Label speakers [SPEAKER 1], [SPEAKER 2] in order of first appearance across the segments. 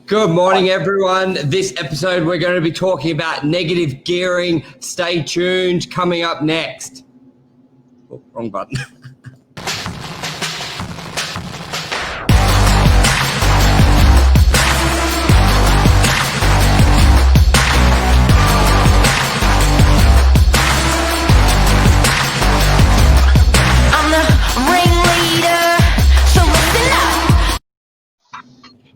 [SPEAKER 1] Good morning, everyone. This episode, we're going to be talking about negative gearing. Stay tuned. Coming up next. Oh, wrong button.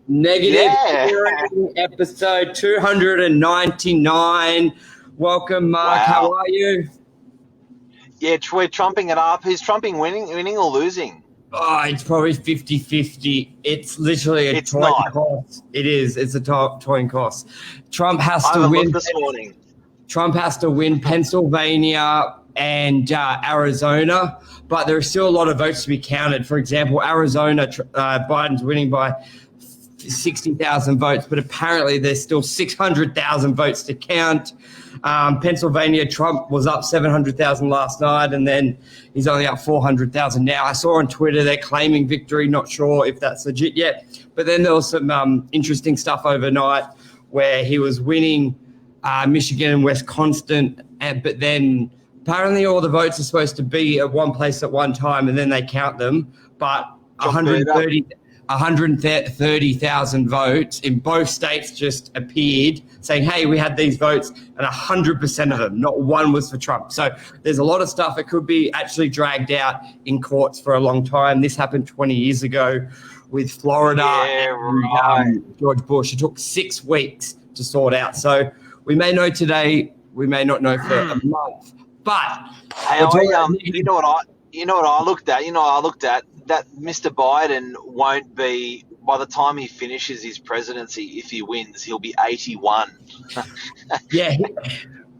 [SPEAKER 1] Negative gearing, episode 299. Welcome, Mark. Wow. How are you?
[SPEAKER 2] Yeah, we're trumping it up. Is trumping winning or losing?
[SPEAKER 1] Oh, it's probably 50-50. It's literally a toy cost. It is. It's a toy cost. Trump has to win
[SPEAKER 2] this morning.
[SPEAKER 1] Trump has to win Pennsylvania and Arizona, but there are still a lot of votes to be counted. For example, Arizona, Biden's winning by 60,000 votes, but apparently there's still 600,000 votes to count. Pennsylvania, Trump was up 700,000 last night, and then he's only up 400,000 now. I saw on Twitter they're claiming victory, not sure if that's legit yet. But then there was some interesting stuff overnight where he was winning Michigan and Wisconsin, but then apparently all the votes are supposed to be at one place at one time, and then they count them. But 130,000 votes in both states just appeared saying, hey, we had these votes, and 100% of them, not one was for Trump. So there's a lot of stuff that could be actually dragged out in courts for a long time. This happened 20 years ago with Florida and George Bush. It took 6 weeks to sort out. So we may know today, we may not know for a month. But
[SPEAKER 2] you know what I looked at? That Mr. Biden won't be, by the time he finishes his presidency, if he wins, he'll be 81.
[SPEAKER 1] Yeah,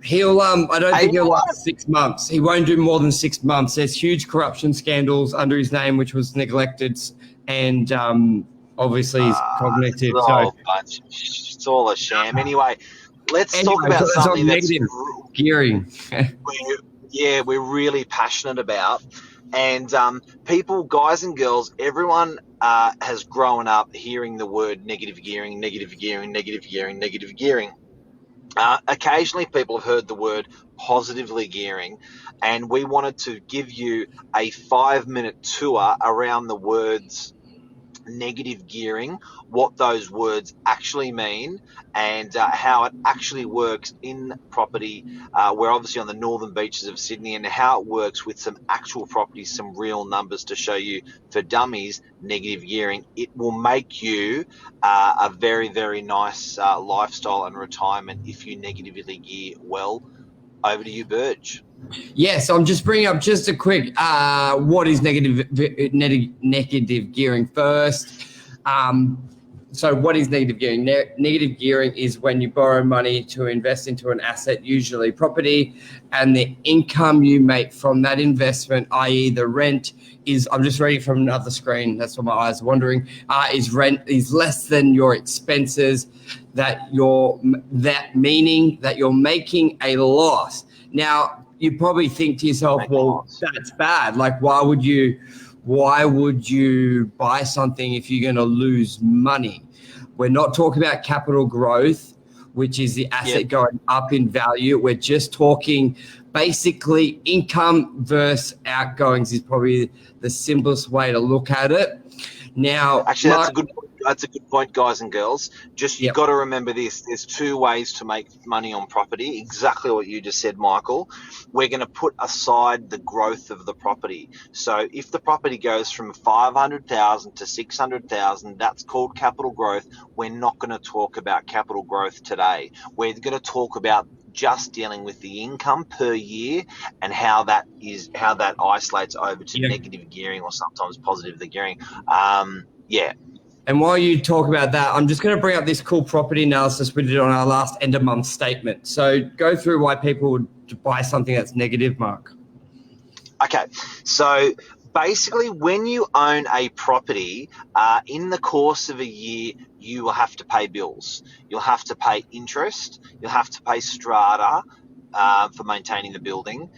[SPEAKER 1] he'll I don't think he'll last 6 months. He won't do more than 6 months. There's huge corruption scandals under his name, which was neglected, and obviously he's cognitive.
[SPEAKER 2] It's all a sham. Anyway, let's talk about something that's
[SPEAKER 1] negative gearing.
[SPEAKER 2] we're really passionate about. And people, guys and girls, everyone has grown up hearing the word negative gearing, negative gearing, negative gearing, negative gearing. Occasionally people have heard the word positively gearing, and we wanted to give you a 5-minute tour around the words negative gearing, what those words actually mean, and how it actually works in property. We're obviously on the northern beaches of Sydney, and how it works with some actual properties, some real numbers to show you for dummies. Negative gearing, it will make you a very, very nice lifestyle and retirement if you negatively gear well. Over to you, Burge.
[SPEAKER 1] Yes, I'm just bringing up just a quick what is negative gearing first. So what is negative gearing? Negative gearing is when you borrow money to invest into an asset, usually property, and the income you make from that investment, i.e. the rent, I'm just reading from another screen, that's what my eyes are wandering, is less than your expenses, meaning that you're making a loss. Now, you probably think to yourself, well, that's bad. Like, why would you buy something if you're going to lose money? We're not talking about capital growth, which is the asset going up in value. We're just talking basically income versus outgoings is probably the simplest way to look at it. Now,
[SPEAKER 2] actually, that's a good point, guys and girls. You've got to remember this. There's 2 ways to make money on property. Exactly what you just said, Michael. We're going to put aside the growth of the property. So if the property goes from 500,000 to 600,000, that's called capital growth. We're not going to talk about capital growth today. We're going to talk about just dealing with the income per year and how that isolates over to negative gearing or sometimes positively gearing.
[SPEAKER 1] And while you talk about that, I'm just going to bring up this cool property analysis we did on our last end of month statement. So go through why people would buy something that's negative, Mark.
[SPEAKER 2] Okay, so basically when you own a property, in the course of a year, you will have to pay bills. You'll have to pay interest. You'll have to pay strata for maintaining the building,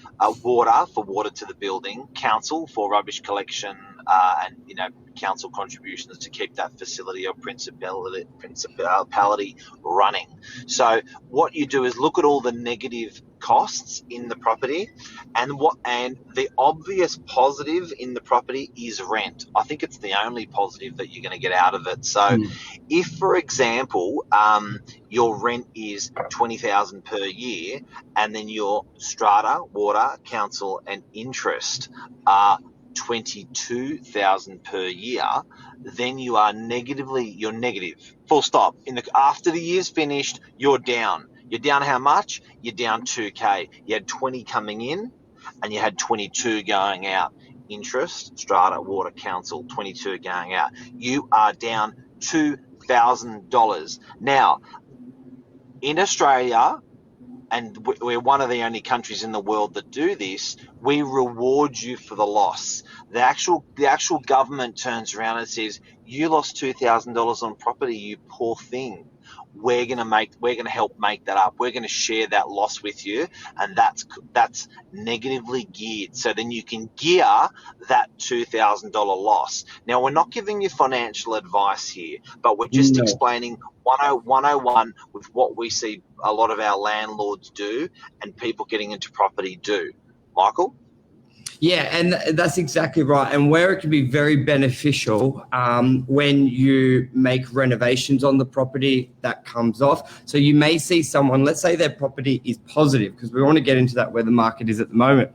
[SPEAKER 2] water for water to the building, council for rubbish collection, and council contributions to keep that facility or principality running. So what you do is look at all the negative costs in the property, and the obvious positive in the property is rent. I think it's the only positive that you're going to get out of it. So if, for example, your rent is $20,000 per year, and then your strata, water, council, and interest are $22,000 per year, then you're negative. Full stop. After the year's finished, you're down. You're down how much? You're down $2K. You had 20 coming in, and you had 22 going out. Interest, strata, water, council, 22 going out. You are down $2,000. Now, in Australia, and we're one of the only countries in the world that do this, we reward you for the loss. The actual government turns around and says, you lost $2,000 on property, you poor thing. We're going to help make that up. We're going to share that loss with you, and that's negatively geared. So then you can gear that $2,000 loss. Now, we're not giving you financial advice here, but we're just explaining 101 with what we see a lot of our landlords do and people getting into property do. Michael?
[SPEAKER 1] Yeah, and that's exactly right. And where it can be very beneficial when you make renovations on the property, that comes off. So you may see someone, let's say their property is positive, because we want to get into that where the market is at the moment.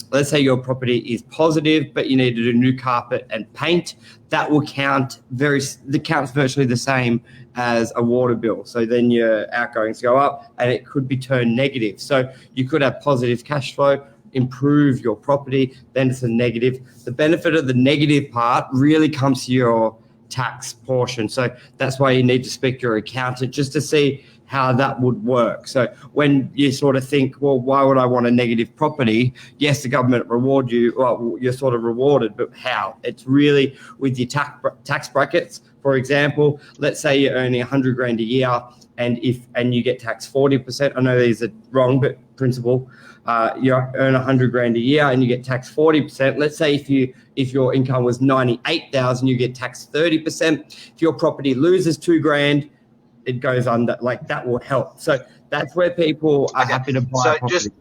[SPEAKER 1] Let's say your property is positive, but you need to do new carpet and paint. That will counts virtually the same as a water bill. So then your outgoings go up and it could be turned negative. So you could have positive cash flow, improve your property, then it's a negative. The benefit of the negative part really comes to your tax portion. So that's why you need to speak to your accountant just to see how that would work. So when you sort of think, well, why would I want a negative property? Yes, the government reward you. Well, you're sort of rewarded, but how? It's really with your tax brackets. For example, let's say you're earning 100 grand a year, and you get taxed 40%. I know these are wrong, but principle. You earn 100 grand a year and you get taxed 40%. Let's say if your income was 98,000, you get taxed 30%. If your property loses 2 grand, it goes under. Like, that will help. So that's where people are happy to buy.
[SPEAKER 2] So just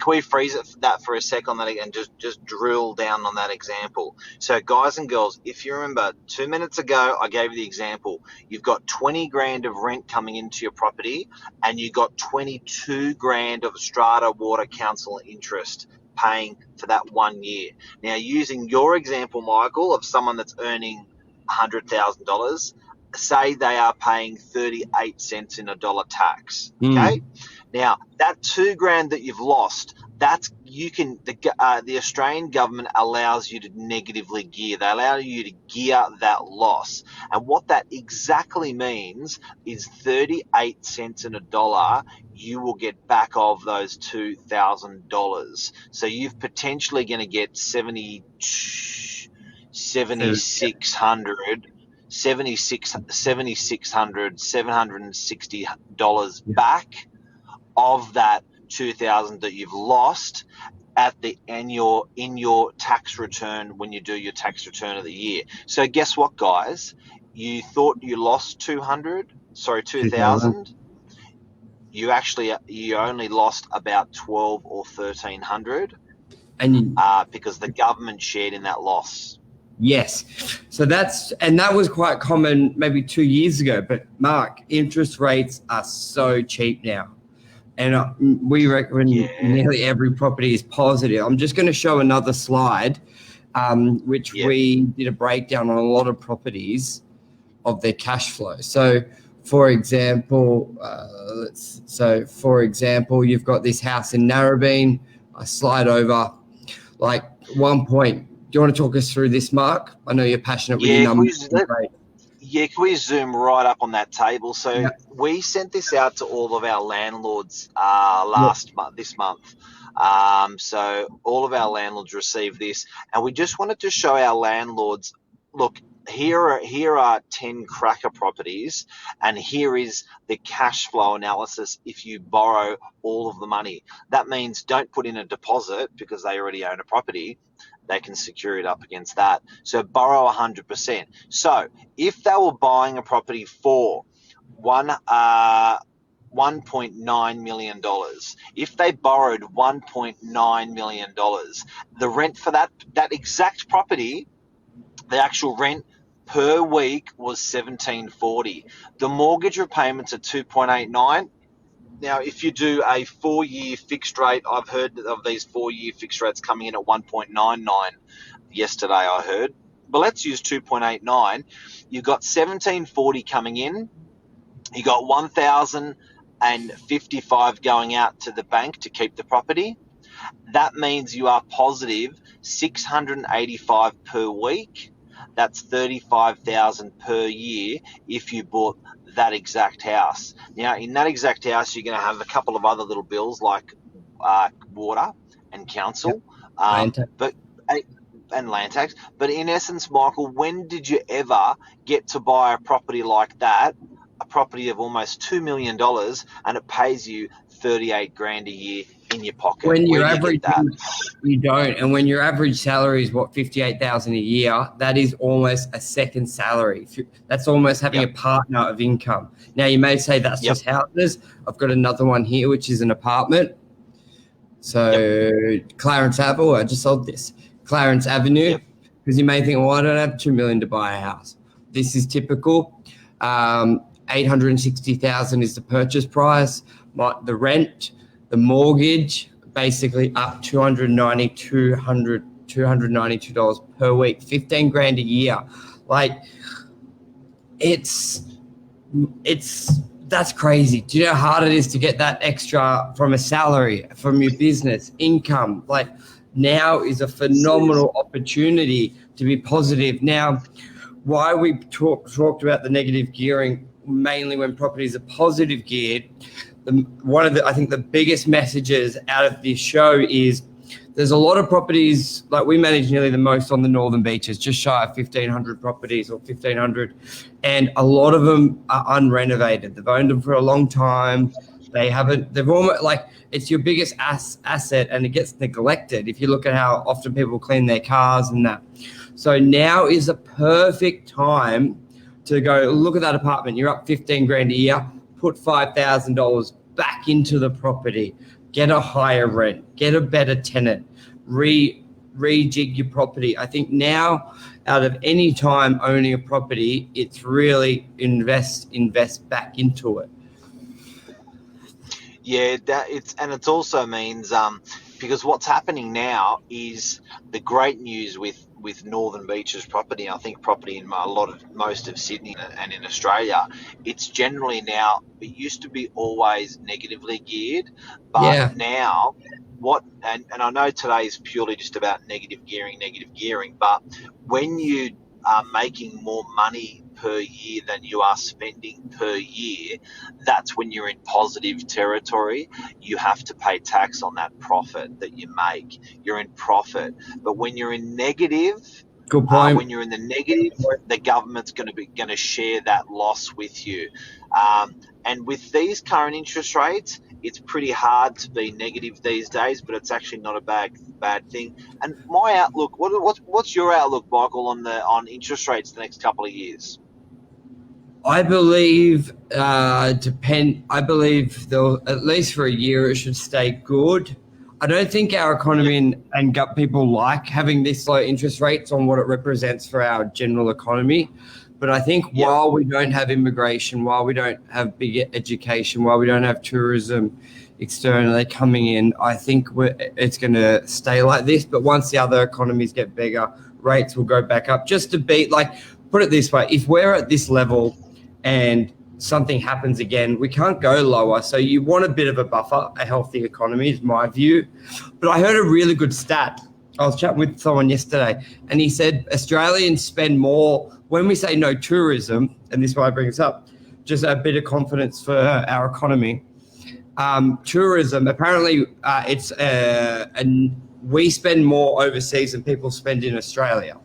[SPEAKER 2] can we freeze that for a sec on that and just drill down on that example? So guys and girls, if you remember 2 minutes ago, I gave you the example. You've got 20 grand of rent coming into your property, and you got 22 grand of strata, water, council, interest paying for that 1 year. Now, using your example, Michael, of someone that's earning $100,000, say they are paying 38 cents in a dollar tax. Okay. Now that 2 grand that you've lost, the Australian government allows you to negatively gear. They allow you to gear that loss. And what that exactly means is 38 cents in a dollar you will get back of those $2,000. So you're potentially going to get $7,660 back of that 2,000 that you've lost in your tax return when you do your tax return of the year. So guess what, guys? You thought you lost 2,000. You only lost about 12 or 1,300, and because the government shared in that loss.
[SPEAKER 1] Yes. So that was quite common maybe 2 years ago. But Mark, interest rates are so cheap now. And we reckon nearly every property is positive. I'm just going to show another slide, which we did a breakdown on a lot of properties of their cash flow. So, for example, you've got this house in Narrabeen. I slide over, like, 1 point. Do you want to talk us through this, Mark? I know you're passionate with your numbers.
[SPEAKER 2] Can we zoom right up on that table? So we sent this out to all of our landlords this month. So all of our landlords received this, and we just wanted to show our landlords, look, here are 10 cracker properties, and here is the cash flow analysis if you borrow all of the money. That means don't put in a deposit because they already own a property. they can secure it up against that. So borrow 100%. So if they were buying a property for $1.9 million, if they borrowed $1.9 million, the rent for that exact property, the actual rent per week was $1,740. The mortgage repayments are 2.89. Now, if you do a 4-year fixed rate, I've heard of these 4-year fixed rates coming in at 1.99 yesterday, I heard. But let's use 2.89. You've got 1740 coming in. You got 1,055 going out to the bank to keep the property. That means you are positive 685 per week. That's 35,000 per year if you bought that exact house. Now, in that exact house, you're going to have a couple of other little bills like water and council,
[SPEAKER 1] Land tax.
[SPEAKER 2] and land tax. But in essence, Michael, when did you ever get to buy a property like that, a property of almost $2 million, and it pays you 38 grand a year in your pocket?
[SPEAKER 1] When your
[SPEAKER 2] Where do you
[SPEAKER 1] average,
[SPEAKER 2] get that?
[SPEAKER 1] you don't. And when your average salary is what, 58,000 a year, that is almost a second salary. That's almost having a partner of income. Now you may say that's just houses. I've got another one here, which is an apartment. So Clarence Avenue, I just sold this. Clarence Avenue, because you may think, well, I don't have $2 million to buy a house. This is typical. 860,000 is the purchase price. The rent, the mortgage, basically up $292 per week, 15 grand a year. Like that's crazy. Do you know how hard it is to get that extra from a salary, from your business income? Like now is a phenomenal opportunity to be positive. Now, why we talked about the negative gearing, mainly when properties are positive geared, I think the biggest messages out of this show is there's a lot of properties, like we manage nearly the most on the Northern Beaches, just shy of 1,500 properties or 1,500. And a lot of them are unrenovated. They've owned them for a long time. They've almost like it's your biggest asset and it gets neglected if you look at how often people clean their cars and that. So now is a perfect time to go look at that apartment. You're up 15 grand a year, put $5,000 back into the property, get a higher rent, get a better tenant, rejig your property. I think now out of any time owning a property, it's really invest back into it.
[SPEAKER 2] Yeah, it also means because what's happening now is the great news with Northern Beaches property. I think property in most of Sydney and in Australia, it's generally now. It used to be always negatively geared, but now and I know today is purely just about negative gearing, but when you are making more money per year than you are spending per year, that's when you're in positive territory. You have to pay tax on that profit that you make. You're in profit. But when you're in negative,
[SPEAKER 1] good point.
[SPEAKER 2] When you're in the negative, the government's going to share that loss with you. And with these current interest rates, it's pretty hard to be negative these days, but it's actually not a bad thing. And my outlook, what's your outlook, Michael, on interest rates the next couple of years?
[SPEAKER 1] I believe I believe they'll, at least for a year, it should stay good. I don't think our economy and gut people like having this low interest rates on what it represents for our general economy. But I think while we don't have immigration, while we don't have big education, while we don't have tourism externally coming in, I think it's going to stay like this. But once the other economies get bigger, rates will go back up. Just to be like, put it this way, if we're at this level and something happens again, we can't go lower. So you want a bit of a buffer. A healthy economy is my view. But I heard a really good stat. I was chatting with someone yesterday and he said Australians spend more when we say no tourism, and this is why I bring this up, just a bit of confidence for our economy. Tourism, apparently we spend more overseas than people spend in Australia.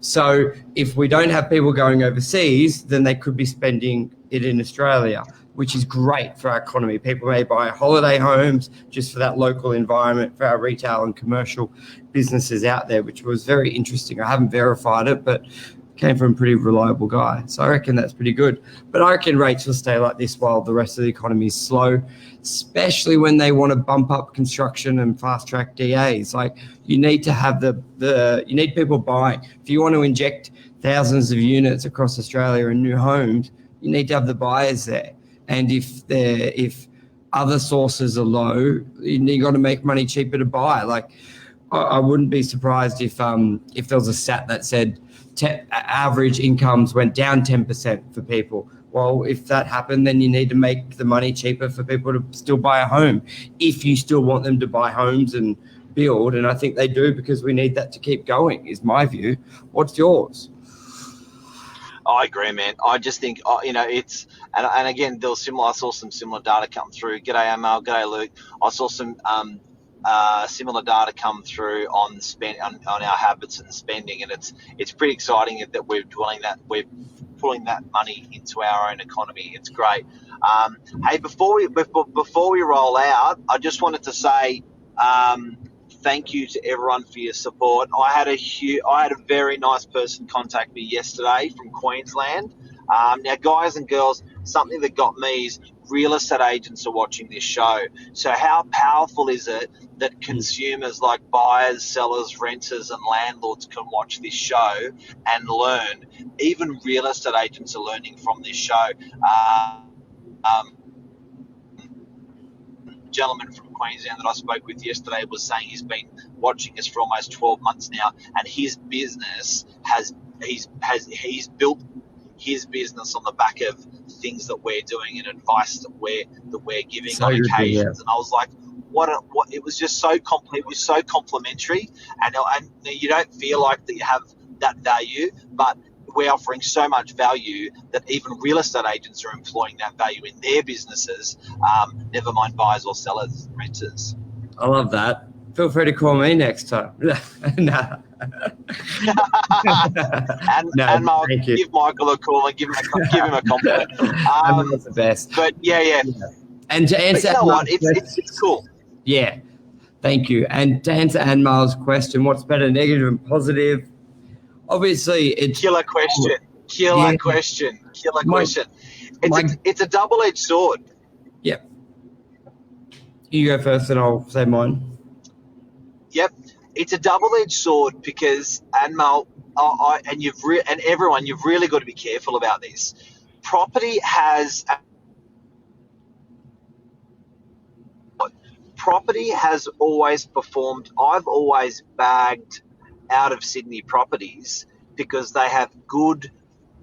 [SPEAKER 1] So if we don't have people going overseas, then they could be spending it in Australia, which is great for our economy. People may buy holiday homes just for that local environment for our retail and commercial businesses out there, which was very interesting. I haven't verified it, but came from a pretty reliable guy. So I reckon that's pretty good. But I reckon rates will stay like this while the rest of the economy is slow, especially when they want to bump up construction and fast track DAs. Like, you need to have you need people buying. If you want to inject thousands of units across Australia in new homes, you need to have the buyers there. And if other sources are low, you got to make money cheaper to buy. Like, I wouldn't be surprised if there was a stat that said average incomes went down 10% for people. Well, if that happened, then you need to make the money cheaper for people to still buy a home, if you still want them to buy homes and build. And I think they do, because we need that to keep going, is my view. What's yours?
[SPEAKER 2] I agree, man. I just think, it's, and again, there was similar. I saw some similar data come through. G'day, Amal. G'day, Luke. I saw some similar data come through on our habits and spending, and it's pretty exciting that we're pulling that money into our own economy. It's great. Hey, before we roll out, I just wanted to say thank you to everyone for your support. I had a very nice person contact me yesterday from Queensland. Now, guys and girls, something that got me is real estate agents are watching this show. So how powerful is it that consumers like buyers, sellers, renters, and landlords can watch this show and learn? Even real estate agents are learning from this show. Gentleman from Queensland that I spoke with yesterday was saying he's been watching us for almost 12 months now, and his business he's built his business on the back of things that we're doing and advice that we're giving so on occasions. And I was like, what it was just so it was so complimentary, and you don't feel like that you have that value, but we're offering so much value that even real estate agents are employing that value in their businesses, never mind buyers or sellers, renters.
[SPEAKER 1] I love that. Feel free to call me next time. Nah.
[SPEAKER 2] and Mark, give Michael a call and give him a compliment.
[SPEAKER 1] That's the best.
[SPEAKER 2] But yeah.
[SPEAKER 1] And to answer,
[SPEAKER 2] you know what? It's cool.
[SPEAKER 1] Yeah, thank you. And to answer Anmal's question, what's better, negative and positive? Obviously, it's
[SPEAKER 2] killer question. It's a double-edged sword.
[SPEAKER 1] Yep. You go first, and I'll say mine.
[SPEAKER 2] Yep, it's a double-edged sword because, Anmal, and everyone, you've really got to be careful about this. Property has always performed. I've always bagged out of Sydney properties because they have good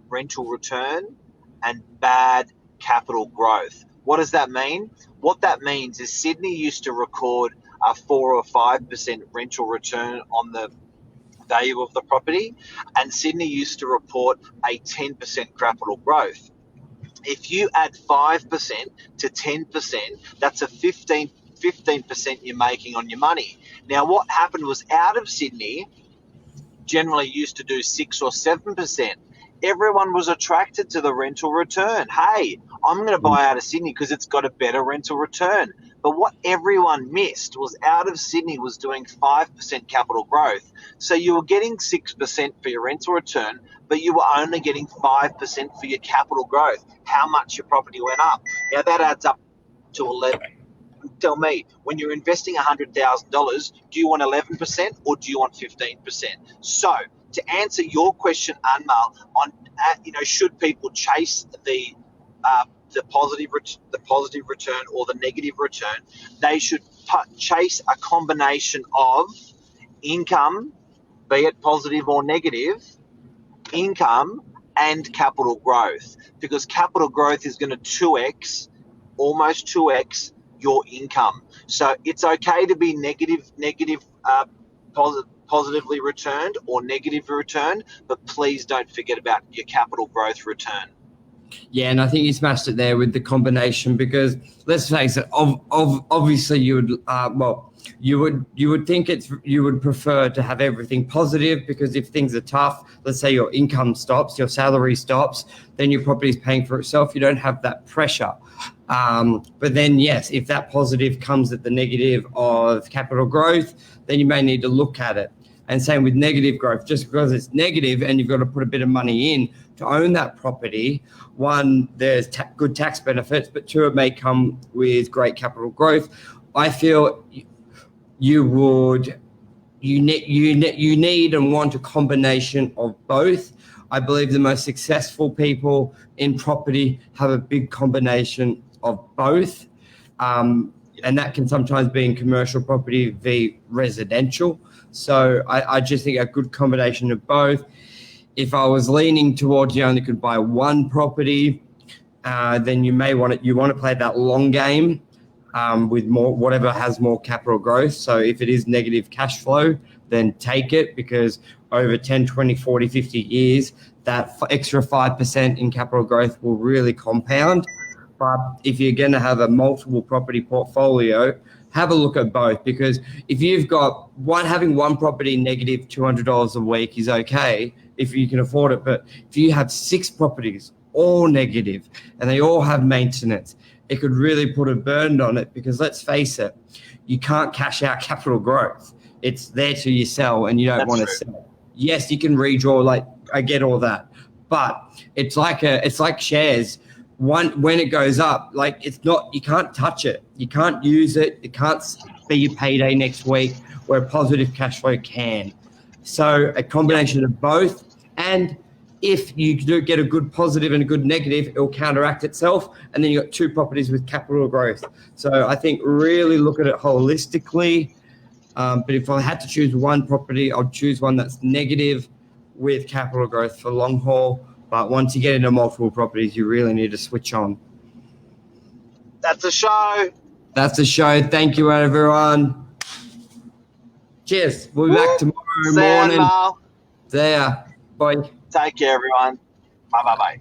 [SPEAKER 2] rental return and bad capital growth. What does that mean? What that means is Sydney used to record a 4 or 5% rental return on the value of the property, and Sydney used to report a 10% capital growth. If you add 5% to 10%, that's a 15% you're making on your money. Now, what happened was, out of Sydney generally used to do 6 or 7%. Everyone was attracted to the rental return. Hey, I'm going to buy out of Sydney because it's got a better rental return. But what everyone missed was, out of Sydney was doing 5% capital growth. So you were getting 6% for your rental return, but you were only getting 5% for your capital growth, how much your property went up. Now, that adds up to 11. Tell me, when you're investing $100,000, do you want 11% or do you want 15%? So, to answer your question, Anmal, on should people chase the positive return or the negative return, they should chase a combination of income, be it positive or negative, income and capital growth, because capital growth is going to almost 2x your income. So it's okay to be positively returned or negative return, but please don't forget about your capital growth return.
[SPEAKER 1] Yeah, and I think you smashed it there with the combination, because let's face it, obviously you would, you would think you would prefer to have everything positive, because if things are tough, let's say your income stops, your salary stops, then your property is paying for itself. You don't have that pressure. But then, yes, if that positive comes at the negative of capital growth, then you may need to look at it. And same with negative growth, just because it's negative and you've got to put a bit of money in to own that property. One, there's good tax benefits, but two, it may come with great capital growth. I feel you need and want a combination of both. I believe the most successful people in property have a big combination of both. And that can sometimes be in commercial property v residential. So I just think a good combination of both. If I was leaning towards you only could buy one property, then you want to play that long game with more, whatever has more capital growth. So if it is negative cash flow, then take it, because over 10, 20, 40, 50 years, that extra 5% in capital growth will really compound. But if you're going to have a multiple property portfolio, have a look at both, because if you've got having one property negative $200 a week is okay if you can afford it. But if you have 6 properties all negative and they all have maintenance, it could really put a burden on it, because let's face it, you can't cash out capital growth. It's there till you sell, and you don't want to sell. Yes, you can redraw, like I get all that, but it's like shares. When it goes up, like you can't touch it, you can't use it, it can't be your payday next week, where positive cash flow can. So a combination of both, and if you do get a good positive and a good negative, it will counteract itself, and then you got 2 properties with capital growth. So I think really look at it holistically. But if I had to choose one property, I'd choose one that's negative with capital growth for long haul. But once you get into multiple properties, you really need to switch on.
[SPEAKER 2] That's a show.
[SPEAKER 1] That's a show. Thank you, everyone. Cheers. We'll be back tomorrow morning.
[SPEAKER 2] Mal.
[SPEAKER 1] See ya. Bye.
[SPEAKER 2] Take care, everyone. Bye.